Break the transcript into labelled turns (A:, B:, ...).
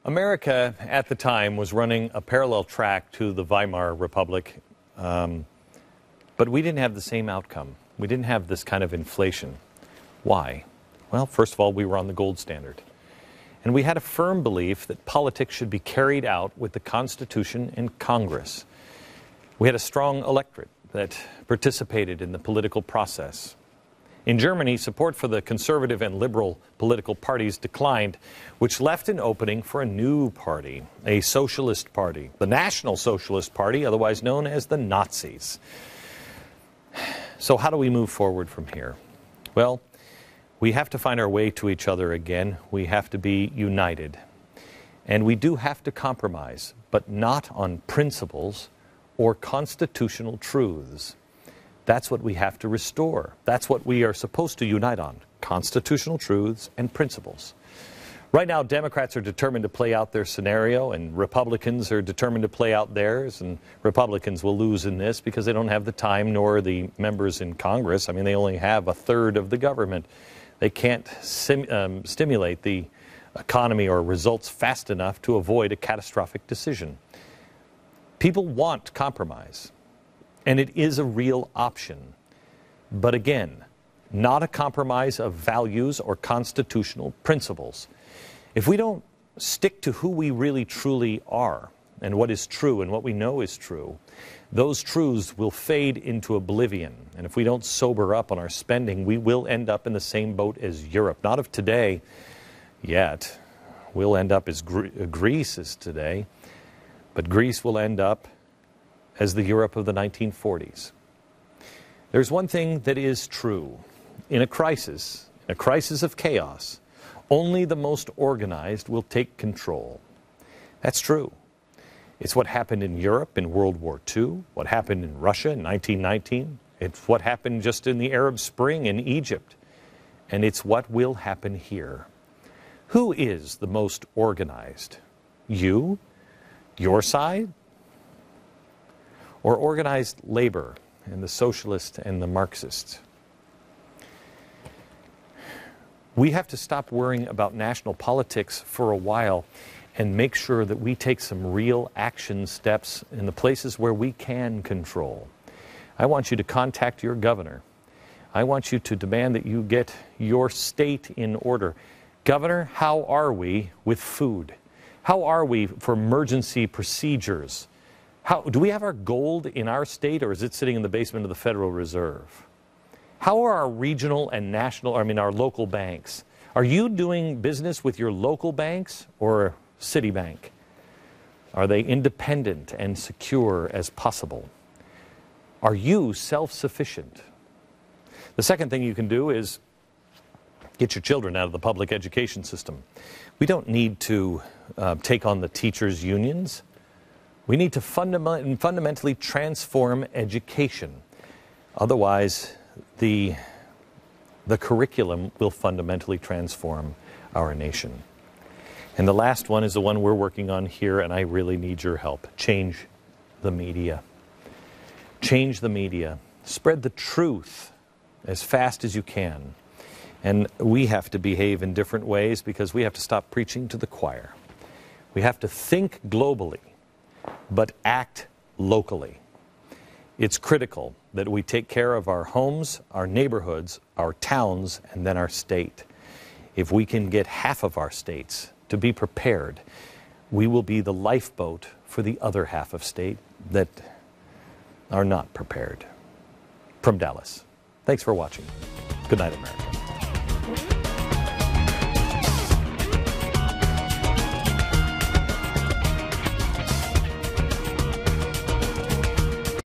A: America at the time was running a parallel track to the Weimar Republic, but we didn't have the same outcome. We didn't have this kind of inflation. Why? Well, first of all, we were on the gold standard. And we had a firm belief that politics should be carried out with the Constitution and Congress. We had a strong electorate that participated in the political process. In Germany, support for the conservative and liberal political parties declined, which left an opening for a new party, a socialist party, the National Socialist Party, otherwise known as the Nazis. So how do we move forward from here? Well, we have to find our way to each other again. We have to be united. And we do have to compromise, but not on principles or constitutional truths. That's what we have to restore. That's what we are supposed to unite on, constitutional truths and principles. Right now, Democrats are determined to play out their scenario, and Republicans are determined to play out theirs, and Republicans will lose in this because they don't have the time nor the members in Congress. I mean, they only have a third of the government. They can't stimulate the economy or results fast enough to avoid a catastrophic decision. People want compromise. And it is a real option. But again, not a compromise of values or constitutional principles. If we don't stick to who we really truly are and what is true and what we know is true, those truths will fade into oblivion. And if we don't sober up on our spending, we will end up in the same boat as Europe. Not of today yet. We'll end up as Greece is today. But Greece will end up as the Europe of the 1940s. There's one thing that is true. In a crisis of chaos, only the most organized will take control. That's true. It's what happened in Europe in World War II, what happened in Russia in 1919. It's what happened just in the Arab Spring in Egypt. And it's what will happen here. Who is the most organized? You? Your side? Or organized labor and the socialists and the Marxists? We have to stop worrying about national politics for a while and make sure that we take some real action steps in the places where we can control. I want you to contact your governor. I want you to demand that you get your state in order. Governor, how are we with food? How are we for emergency procedures? Do we have our gold in our state, or is it sitting in the basement of the Federal Reserve? How are our regional and our local banks? Are you doing business with your local banks or Citibank? Are they independent and secure as possible? Are you self-sufficient? The second thing you can do is get your children out of the public education system. We don't need to take on the teachers' unions. We need to fundamentally transform education. Otherwise, the curriculum will fundamentally transform our nation. And the last one is the one we're working on here, and I really need your help. Change the media. Change the media. Spread the truth as fast as you can. And we have to behave in different ways because we have to stop preaching to the choir. We have to think globally, but act locally. It's critical that we take care of our homes, our neighborhoods, our towns, and then our state. If we can get half of our states to be prepared, we will be the lifeboat for the other half of state that are not prepared. From Dallas, thanks for watching. Good night, America.